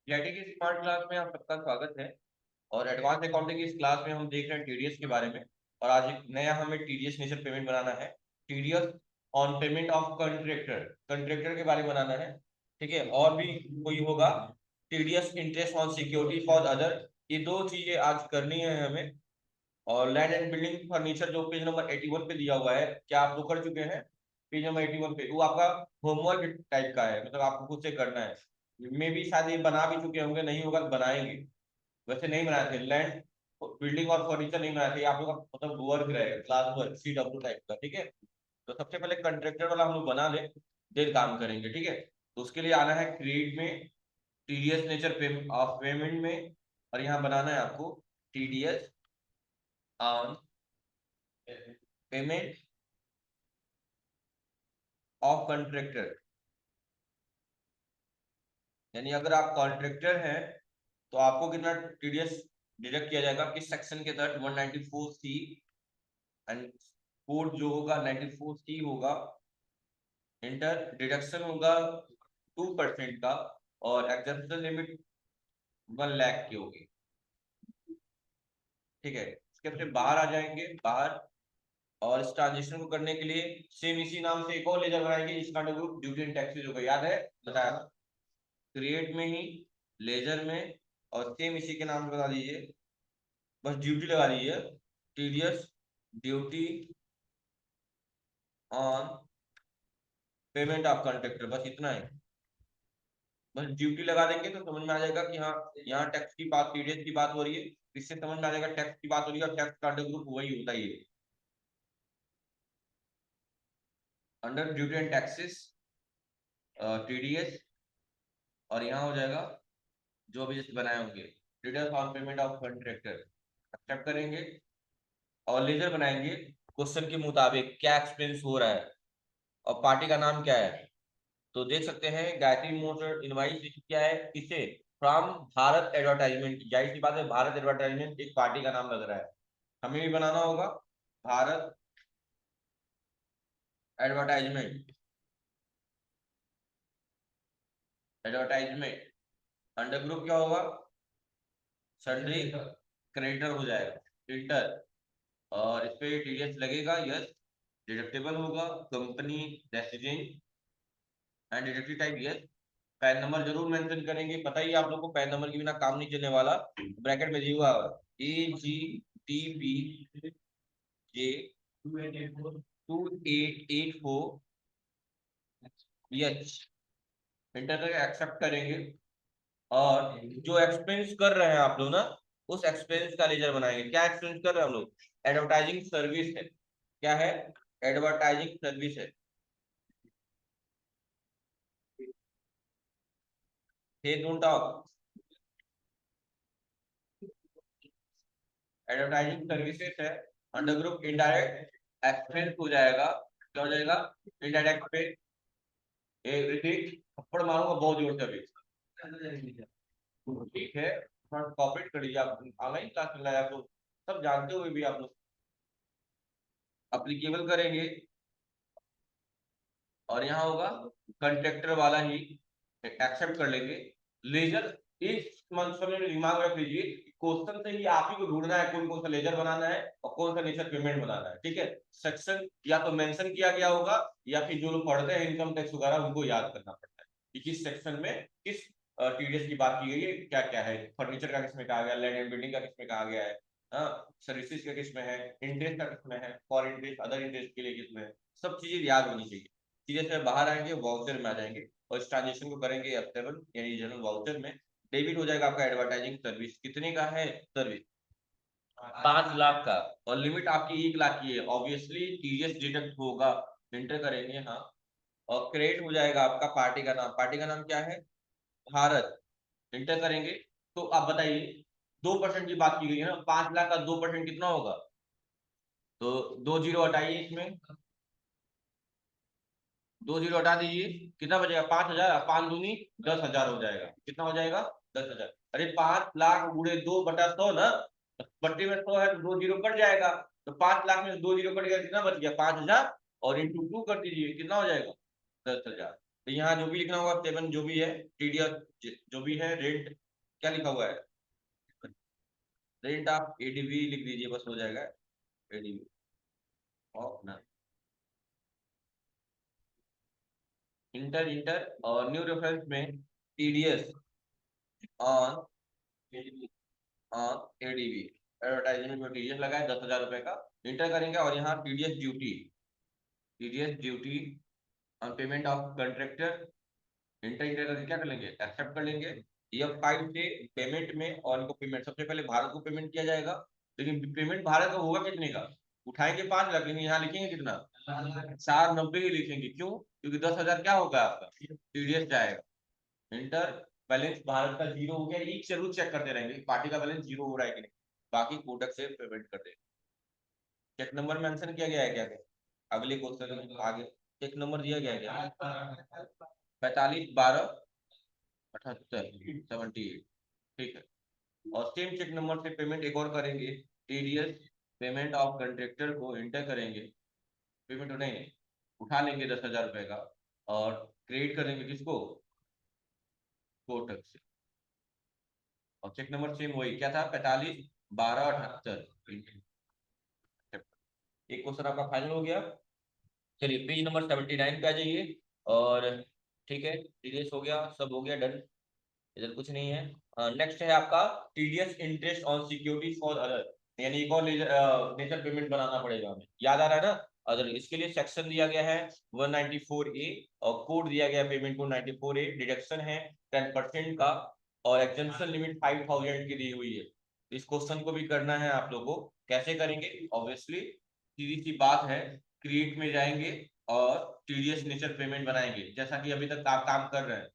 Flirty की smart class में आप सबका स्वागत है। और एडवांस अकाउंटिंग की इस क्लास में हम देख रहे हैं टीडीएस के बारे में। और आज एक नया हमें टीडीएस नेचर पेमेंट बनाना है। TDS on payment of contractor, contractor के बारे में बनाना है। ठीक है, और भी कोई होगा TDS interest on security for other. ये दो चीजें आज करनी है हमें। और लैंड एंड बिल्डिंग फर्नीचर जो पेज नंबर 81 पे दिया हुआ है, क्या आप लोग कर चुके हैं? पेज नंबर 81 पे वो आपका होमवर्क टाइप का है, मतलब आपको खुद से करना है। मे भी शायद ये बना भी चुके होंगे, नहीं होगा तो बनाएंगे। वैसे नहीं बनाए थे लैंड बिल्डिंग और फर्नीचर, नहीं बनाए थे। ये आप लोग का मतलब वर्क रहेगा, क्लास वर्क CW टाइप का। ठीक है, तो सबसे पहले कंट्रेक्टर वाला हम लोग बना ले, देन काम करेंगे। ठीक है, तो उसके लिए आना है क्रिएट में, टीडीएस नेचर ऑफ पेमेंट में। और यहाँ बनाना है आपको TDS on payment of contractor. यानी अगर आप कॉन्ट्रैक्टर हैं तो आपको कितना टीडीएस डिडक्ट किया जाएगा, किस सेक्शन के तहत? 194C। एंड कोड जो होगा 94C होगा। इंटर डिडक्शन होगा 2% का। और एग्जम्पशन लिमिट 1 लाख की होगी। ठीक है, इसके फिर बाहर आ जाएंगे, बाहर। और इस ट्रांजेक्शन को करने के लिए सेम इसी नाम से एक और लेजर बनाएंगे जिसका ग्रुप ड्यूटी एंड टैक्सेस होगा, याद है बताया था। क्रिएट में ही, लेजर में, और सेम इसी के नाम से बता दीजिए, बस ड्यूटी लगा दीजिए। TDS duty on payment of contractor, बस इतना ही। बस ड्यूटी लगा देंगे तो समझ में आ जाएगा कि हाँ, यहाँ टैक्स की बात, टीडीएस की बात हो रही है। इससे समझ में आ जाएगा टैक्स की बात हो रही है, और टैक्स का अंडर ग्रुप वही होता ही है, under duty and taxes, TDS. और यहाँ हो जाएगा जो भी जैसे बनाए होंगे, TDS on payment of contractor, accept करेंगे। और लेजर बनाएंगे क्वेश्चन के मुताबिक क्या एक्सपेंस हो रहा है, और पार्टी का नाम क्या है। तो देख सकते हैं गायत्री मोटर इनवाइस क्या है, किसे? From Bharat advertisement. जाहिर सी बात है, भारत एडवर्टाइजमेंट एक पार्टी का नाम लग रहा है। हमें भी बनाना होगा Bharat advertisement, advertisement. Under group क्या होगा? सन्ड्री क्रेडिटर हो जाएगा, इंटर। और इस पे टीडीएस लगेगा, यस। डिडक्टेबल होगा company resident and deductive type, yes. Pan number जरूर मेंशन करेंगे, पता ही है आप लोग को पैन नंबर के बिना काम नहीं चलने वाला। ब्रैकेट में दिया हुआ AGTPJ 2884, यस। इंटर करके एक्सेप्ट करेंगे। और जो एक्सपेंस कर रहे हैं आप लोग ना, उस एक्सपेंस का लेजर बनाएंगे। क्या एक्सपेंस कर रहे हैं हम लोग? एडवर्टाइजिंग सर्विस है। क्या है? एडवर्टाइजिंग सर्विस है। हे डोंट टॉक। एडवर्टाइजिंग सर्विसेज है। अंडर ग्रुप इनडायरेक्ट एक्सपेंस हो जाएगा। क्या हो जाएगा? इनडायरेक्ट पे ऋतिक थप्पड़ मारूंगा बहुत जोर से अभी। ठीक है, कॉपरेट कर लीजिए। आप ऑनलाइन क्लास चल रहा है, आप लोग सब जानते हुए भी आप लोग अप्लीकेबल करेंगे। और यहाँ होगा कंट्रेक्टर वाला ही, एक्सेप्ट कर लेंगे। लेजर, इस समय में दिमाग में रख लीजिए, क्वेश्चन से ही आप ही को ढूंढना है कौन कौन सा लेजर बनाना है और कौन सा नेचर पेमेंट बनाना है। ठीक है, सेक्शन या तो मेंशन किया गया होगा, या फिर जो लोग पढ़ते हैं इनकम टैक्स वगैरह उनको याद करना पड़ता है कि किस सेक्शन में किस टीडीएस की बात की गई है, क्या क्या है। फर्नीचर का किसमें कहा गया, लैंड एंड बिल्डिंग का किसमें कहा गया है, सर्विसेज का किसमें है, इंटरेस्ट का किसमें है, फॉर इंटरेस्ट अदर इंटरेस्ट के लिए किसमें है। सब चीजें याद होनी चाहिए। सीधे से बाहर आएंगे, वाउचर में आ जाएंगे, और इस ट्रांजेक्शन को करेंगे F7 यानी जनरल वाउचर में। डेबिट हो जाएगा आपका एडवर्टाइजिंग सर्विस। कितने का है सर्विस? 5 लाख का। और लिमिट आपकी 1 लाख की है, ऑब्वियसली टीडीएस डिडक्ट होगा। इंटर करेंगे, हाँ। और क्रेडिट हो जाएगा आपका पार्टी का नाम, पार्टी का नाम क्या है? भारत। इंटर करेंगे। तो आप बताइए, 2% की बात की गई है ना, 5 लाख का 2% कितना होगा? तो 2 जीरो हटाइए इसमें, 2 जीरो हटा दीजिए, कितना बचेगा? 5,000। 5 दूनी 10,000 हो जाएगा। कितना हो जाएगा? 10,000। अरे 5 लाख गुणे 2/100 ना, बट्टी में 100 है तो 2 जीरो कट जाएगा। तो 5 लाख में 2 जीरो कट गया, कितना बच गया? 5,000। और इंटू 2 कर दीजिए, कितना हो जाएगा? 10,000। तो यहाँ जो भी लिखना होगा सेवन जो भी है, टीडीएस जो भी है, रेंट क्या लिखा हुआ है, रेंट आप एडीवी लिख दीजिए, बस हो जाएगा। एडीवी और ना इंटर इंटर और न्यू रेफरेंस में TDS on on ADV, advertisement में टीडीएस लगा है 10,000 रुपए का, इंटर करेंगे। और यहाँ TDS duty on payment of contractor, inter inter करके क्या कर लेंगे, एक्सेप्ट कर लेंगे। यह फाइल से पेमेंट में, और इनको पेमेंट सबसे पहले भारत को पेमेंट किया जाएगा। लेकिन पेमेंट भारत का होगा कितने का, उठाएंगे 5 लाख, लेकिन यहाँ लिखेंगे कितना, 490 ही लिखेंगे। क्यों, क्योंकि 10,000 क्या होगा आपका, टीडीएस जाएगा। इंटर, बैलेंस भारत का जीरो हो गया, ये जरूर चेक करते रहेंगे पार्टी का बैलेंस जीरो हो रहा है कि नहीं, बाकी कोटक से पेमेंट कर देंगे। चेक नंबर मेंशन किया गया है क्या क्या, अगले क्वेश्चन में आगे चेक नंबर दिया गया है क्या, 45 12 78 78, ठीक है। और सेम चेक नंबर से पेमेंट एक और करेंगे, टीडीएस पेमेंट ऑफ कंट्रेक्टर को इंटर करेंगे, पेमेंट नहीं उठा लेंगे 10,000 रुपए का, और क्रेडिट करेंगे किसको, कोटक से। और चेक नंबर सेम वही क्या था, 45 12 78। एक क्वेश्चन आपका फाइनल हो गया। चलिए पेज नंबर 79 पे आ जाइए। और ठीक है, टीडीएस हो गया, सब हो गया, डन, इधर कुछ नहीं है। नेक्स्ट है आपका TDS interest on securities for other, यानी एक और नेचर पेमेंट बनाना पड़ेगा हमें, याद आ रहा है ना। अदर, इसके लिए सेक्शन दिया गया है 194A, और कोड दिया गया है पेमेंट कोड 94A, डिडक्शन है 10% का, और एग्जेम्पशन लिमिट 5,000 की दी हुई है। इस क्वेश्चन को भी करना है आप लोगों को, कैसे करेंगे, ऑब्वियसली सीधी सी बात है, क्रिएट में जाएंगे और टीडीएस नेचर पेमेंट बनाएंगे, जैसा कि अभी तक आप काम कर रहे हैं।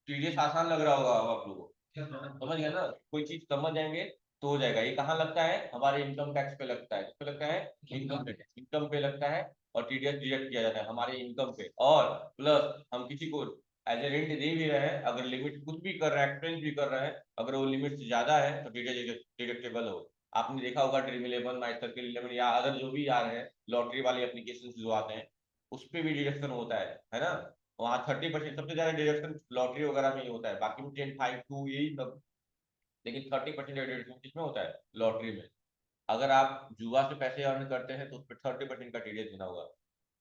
टीडीएस आसान लग रहा होगा अब आप लोगों को, समझ गए ना, कोई चीज समझ जाएंगे तो हो जाएगा। ये कहाँ लगता है, हमारे इनकम टैक्स पे लगता है, किस पे लगता है, इनकम पे लगता है। और टीडीएस डिडक्ट किया जाता है हमारे इनकम पे, और प्लस हम किसी को एज ए रेंट दे भी रहे हैं, अगर लिमिट कुछ भी कर रहे हैं, एक्सपेंस भी कर रहे हैं, अगर वो लिमिट से ज्यादा है तो टीडीएस डिडक्टेबल हो। आपने देखा होगा ड्रीम इलेवन, माई सर्किल 11, या अदर जो भी आ रहे हैं लॉटरी वाले एप्लीकेशन जो आते हैं, उस पर भी डिडक्शन होता है ना। वहाँ 30% सबसे ज्यादा डिडक्शन लॉटरी वगैरह में ही होता है, बाकी में 10 5 2 यही सब, लेकिन 30% डिडक्शन किसमें होता है, लॉटरी में। अगर आप जुआ से पैसे अर्न करते हैं तो उस पर 30% का टीडीएस देना होगा।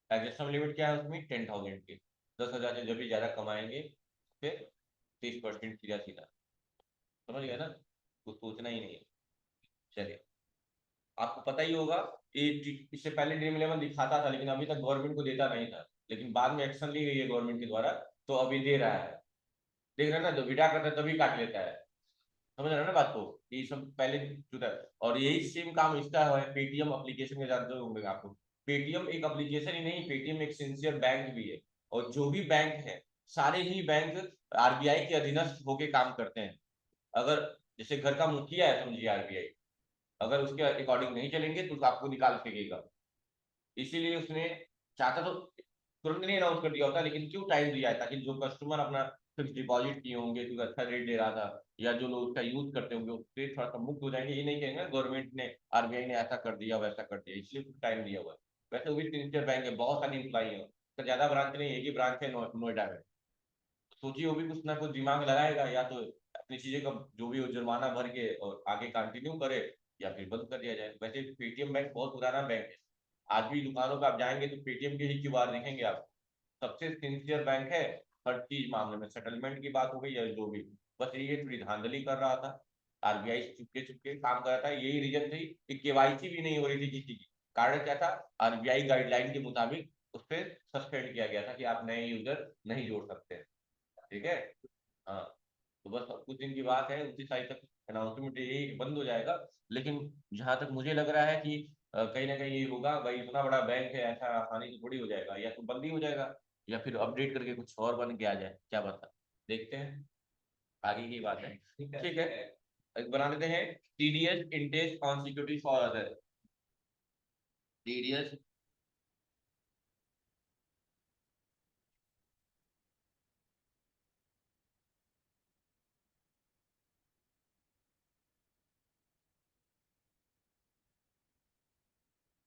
एग्जेशन लिमिट क्या है उसमें, 10,000 की, 10,000 से जब भी ज्यादा कमाएंगे फिर 30% सीधा सीधा, समझ गए ना, कुछ सोचना ही नहीं है। चलिए, आपको पता ही होगा, ये इससे पहले ड्रीम इलेवन दिखाता था, लेकिन अभी तक गवर्नमेंट को देता नहीं था, लेकिन बाद में एक्शन ली गई है गवर्नमेंट के द्वारा, तो अभी दे रहा है। देख रहे हैं ना, जो विड्रा करता है तभी काट लेता है, समझ रहे हो ना बात को, ये सब पहले जुड़ा है। और यही सेम काम इसका है पेटीएम एप्लीकेशन के, जानते होंगे आपको। पेटीएम एक एप्लीकेशन ही नहीं, पेटीएम एक सिंसियर बैंक भी है। और जो भी बैंक है, सारे ही बैंक आरबीआई के अधीनस्थ होके काम करते हैं। अगर जैसे घर का मुखिया है समझिए आरबीआई, अगर उसके अकॉर्डिंग नहीं चलेंगे तो आपको निकाल फेंकेगा। इसीलिए उसने चाहता तो तुरंत नहीं अनाउंस कर दिया होता, लेकिन क्यों टाइम दिया है, ताकि जो कस्टमर अपना फिक्स डिपॉजिट किए होंगे क्योंकि अच्छा रेट दे रहा था, या जो लोग उसका यूज करते होंगे उससे थोड़ा सा मुक्त हो जाएंगे, ये नहीं कहेंगे गवर्नमेंट ने, आरबीआई ने ऐसा कर दिया वैसा कर दिया, इसलिए कुछ टाइम दिया हुआ है। वैसे वो भी सिंसियर बैंक है, बहुत सारी इंप्लाई है, तो ज्यादा ब्रांच नहीं, एक ही ब्रांच है नोएडा में। सोचिए वो भी कुछ ना कुछ दिमाग लगाएगा, या तो अपनी चीजें का जो भी हो जुर्माना भर के और आगे कंटिन्यू करे, या फिर बंद कर दिया जाए। वैसे पेटीएम बैंक बहुत पुराना बैंक है, आज भी दुकानों पे आप जाएंगे तो पेटीएम के ही क्यूआर दिखेंगे आप, सबसे सिंसियर बैंक है। हर चीज मामले में, सेटलमेंट की बात हो गई या जो भी, बस ये थोड़ी धांधली कर रहा था, आरबीआई से चुपके चुपके काम कर रहा था, यही रीजन थी कि केवाईसी भी नहीं हो रही थी किसी की। कारण क्या था, आरबीआई गाइडलाइन के मुताबिक उस पर सस्पेंड किया गया था कि आप नए यूजर नहीं जोड़ सकते, ठीक है। हाँ, तो बस अब कुछ दिन की बात है, 29 तारीख तक अनाउंसमेंट यही बंद हो जाएगा। लेकिन जहां तक मुझे लग रहा है कि कहीं ना कहीं ये होगा भाई, इतना बड़ा बैंक है, ऐसा आसानी से थोड़ी हो जाएगा, या तो बंद ही हो जाएगा, या फिर अपडेट करके कुछ और बन के आ जाए, क्या पता, देखते हैं, आगे की बात है। ठीक है, एक बना लेते हैं, TDS interest on security for other, TDS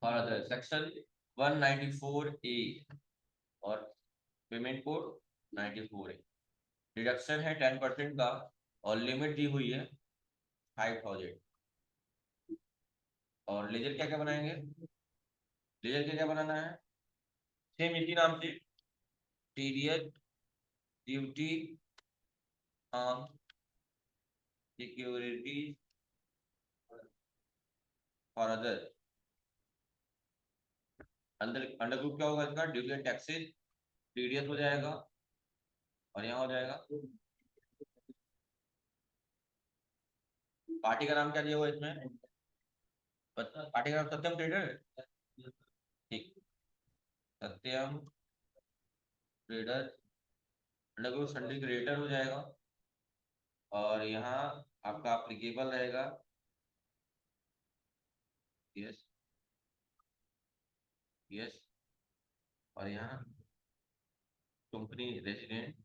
for other, section 194A, और पेमेंट कोड 94 है। डिडक्शन है 10% का और लिमिट दी हुई है 5000। और लेजर क्या क्या बनाएंगे, लेजर क्या क्या बनाना है, सेम इसी नाम से, पीरियड ड्यूटी ऑन सिक्योरिटी और अदर। अंदर अंडर ग्रुप क्या होगा इसका, ड्यूटी एंड टैक्सेस, टीडीएस हो जाएगा और यहाँ हो जाएगा। पार्टी का नाम क्या दिया हुआ है इसमें, पार्टी का नाम सत्यम ट्रेडर है। ठीक, Satyam trader, under group sundry creditor हो जाएगा। और यहाँ आपका एप्लीकेबल रहेगा, यस यस, और यहाँ कंपनी रेजिडेंट,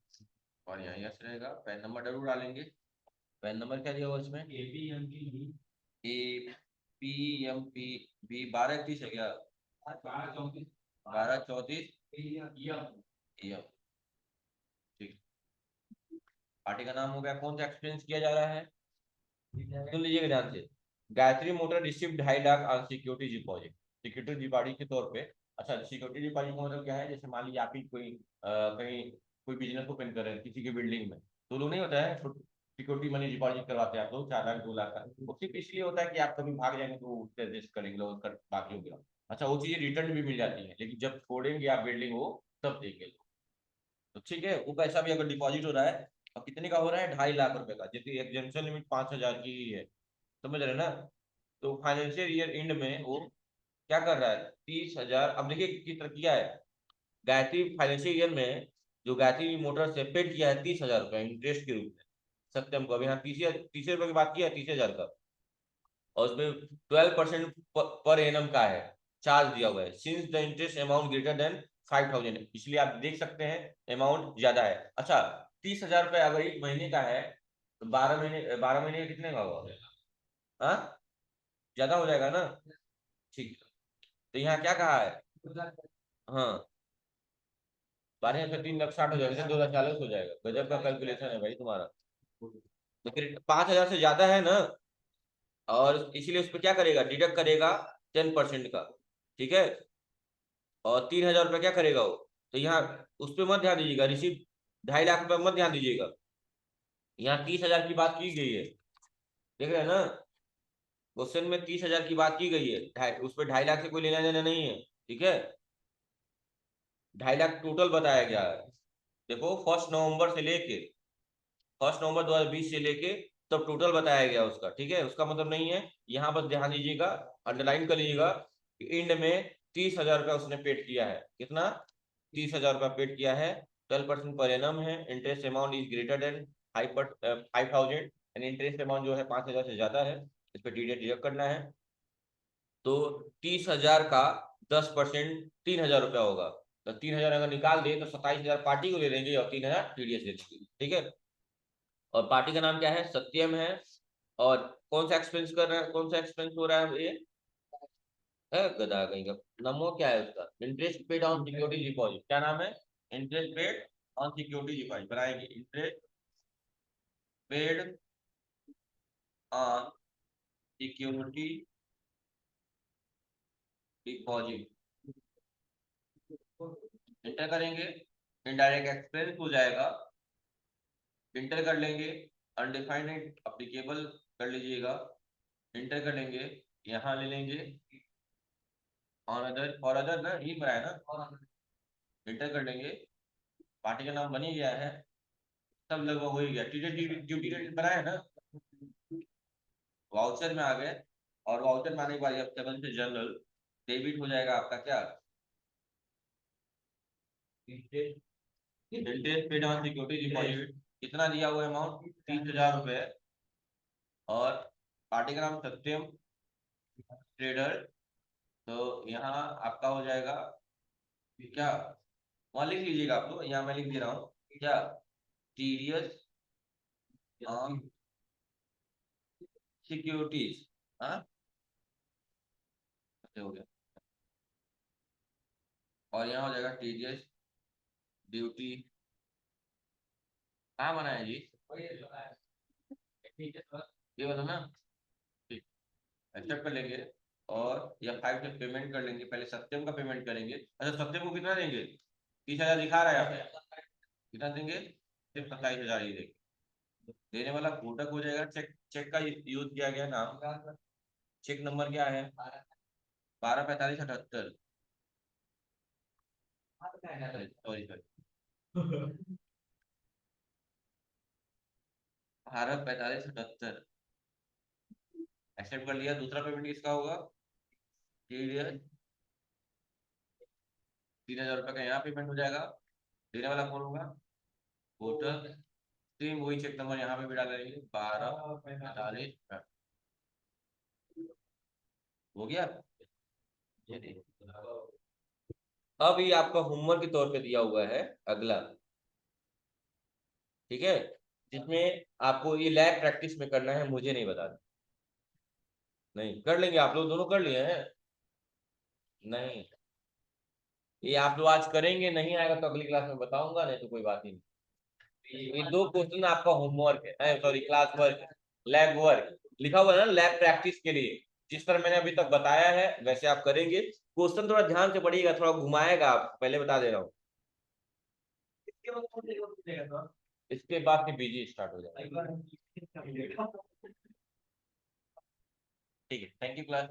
और यहाँ यस रहेगा। पैन नंबर जरूर डालेंगे। पैन नंबर क्या दिया हुआ इसमें, APMP 1230 है क्या, 1234 ठीक। पार्टी का नाम हो गया, कौन सा एक्सपीरियंस किया जा रहा है, सुन लीजिएगा ध्यान से। Gayatri motor receive 2.5 lakh on security deposit, security deposit के तौर पे। अच्छा, सिक्योरिटी डिपॉजिट का मतलब क्या है, जैसे मान लीजिए आप ही कोई कहीं कोई बिजनेस ओपन कर रहे हैं किसी की बिल्डिंग में, तो लोग नहीं होता है सिक्योरिटी मनी डिपॉजिट करवाते हैं आप लोग, 4 लाख 2 लाख का, वो सिर्फ इसलिए होता है कि आप कभी भाग जाएंगे तो उससे एडजस्ट करेंगे लोग बाकी हो गया। अच्छा, वो चीजें रिटर्न भी मिल जाती है, लेकिन जब छोड़ेंगे आप बिल्डिंग वो तब देंगे। तो ठीक है, वो पैसा भी अगर डिपॉजिट हो रहा है, और कितने का हो रहा है, 2.5 लाख रुपए का, जैसे एग्जेम्पशन लिमिट 5,000 की ही है, समझ रहे हैं ना। तो फाइनेंशियल ईयर एंड में वो क्या कर रहा है, 30,000। अब देखिए किस तरह किया है, गायत्री फाइनेंशियल ईयर में जो गायत्री मोटर से पेड किया है 30,000 रुपया इंटरेस्ट के रूप में सत्यम को। अभी यहाँ 30 रुपये की बात किया है, 30,000 का, और उसमें 12% पर एनम का है चार्ज दिया हुआ है, since the interest amount greater than 5,000, इसलिए आप देख सकते हैं अमाउंट ज्यादा है। अच्छा, 30,000 रुपये अगर एक महीने का है, तो 12 महीने, 12 महीने का कितने का होगा, हाँ ज्यादा हो जाएगा ना। ठीक, तो यहाँ क्या कहा है, हाँ 12 से 3 लाख 60 हो जाएगा, 2,40 हो जाएगा, गजब का कैलकुलेशन है भाई तुम्हारा। तो फिर 5,000 से ज्यादा है ना, और इसीलिए उस पर क्या करेगा, डिडक्ट करेगा 10% का, ठीक है। और 3,000 रुपये क्या करेगा वो, तो यहाँ उस पर मत ध्यान दीजिएगा, रिसीव 2.5 लाख रुपये मत ध्यान दीजिएगा, यहाँ 30,000 की बात की गई है, देख रहे हैं ना, क्वेश्चन में 30,000 की बात की गई है, उस पर 2.5 लाख से कोई लेना देना नहीं है, ठीक है। 2.5 लाख टोटल बताया गया है, देखो 1 नवंबर 2020 से लेके तब टोटल बताया गया उसका, ठीक है। उसका मतलब नहीं है, यहाँ बस ध्यान दीजिएगा, अंडरलाइन कर लीजिएगा, इंड में 30,000 रुपया उसने पेड किया है, कितना, 30,000 रुपया पेड किया है, 12% पर एनम है, interest amount is greater than 5,000, and interest amount जो है 5,000 से ज्यादा है, इस पर डिडक्ट करना है। तो 30,000 का 10% 3,000 रुपया होगा, तो 3,000 अगर निकाल दे तो 27,000 पार्टी को दे देंगे और 3,000 टीडीएस दे देंगे, ठीक है। और पार्टी का नाम क्या है, सत्यम है। और कौन सा एक्सपेंस कर रहा है, कौन सा एक्सपेंस हो रहा है, ये है गधा कहीं का, नमो क्या है उसका, interest paid on security deposit, क्या नाम है, interest paid on security deposit बनाएंगे, interest paid on security deposit, enter करेंगे, इनडायरेक्ट एक्सपेंस हो जाएगा, इंटर कर लेंगे, अनडिफाइंड अप्लीकेबल कर लीजिएगा, इंटर कर लेंगे, यहाँ ले लेंगे और अदर, और अदर ना ही बनाया ना, इंटर कर लेंगे, पार्टी का नाम बन ही गया है, सब लगभग हो ही गया, ड्यूटी रेट बनाया ना, वाउचर में आ गए। और वाउचर में आने के बाद अब 7 से जनरल डेबिट हो जाएगा आपका क्या, interest paid on security deposit, कितना दिया हुआ अमाउंट 30,000 रुपये, और पार्टी का नाम सत्यम ट्रेडर, तो यहाँ आपका हो जाएगा क्या, वहां लिख लीजिएगा आप लोग, यहाँ मैं लिख दे रहा हूँ क्या, टीडीएस ऑन सिक्योरिटीज, हाँ ऐसे हो गया, और यहाँ हो जाएगा टीडीएस ड्यूटी कहाँ बनाया जी? ये वाला ना, ठीक, एक्सेप्ट कर लेंगे। और या 5 से पेमेंट कर लेंगे, पहले सत्यम का पेमेंट करेंगे। अच्छा, सत्यम को कितना देंगे? 30,000 दिखा रहा है यहाँ पे, कितना देंगे? सिर्फ 27,000 ही देंगे। देने वाला कोटक हो जाएगा। चेक, चेक का यूज किया गया नाम, चेक नंबर क्या है? 124578। Sorry sorry, 124578। एक्सेप्ट कर लिया। दूसरा पेमेंट किसका होगा? TDS 3,000 रुपये का यहाँ पेमेंट हो जाएगा। देने वाला कौन होगा? कोटक। सेम वही चेक नंबर यहाँ पे भी डालेंगे, 1245। हो गया। ये देखिए। अब ये आपका होमवर्क के तौर पे दिया हुआ है अगला, ठीक है, जिसमें आपको ये लैब प्रैक्टिस में करना है, मुझे नहीं बताना। नहीं कर लेंगे, आप लोग दोनों कर लिए हैं। नहीं, ये आप लोग आज करेंगे, नहीं आएगा तो अगली क्लास में बताऊंगा, नहीं तो कोई बात ही नहीं। ये 2 क्वेश्चन आपका होमवर्क है, sorry class work, lab work लिखा हुआ है ना, लैब प्रैक्टिस के लिए। जिस तरह मैंने अभी तक बताया है वैसे आप करेंगे। क्वेश्चन थोड़ा ध्यान से पढ़िएगा, थोड़ा घुमाएगा, आप पहले बता दे रहा हूँ। इसके बाद से बीजी स्टार्ट हो जाएगा। ठीक है, थैंक यू क्लास।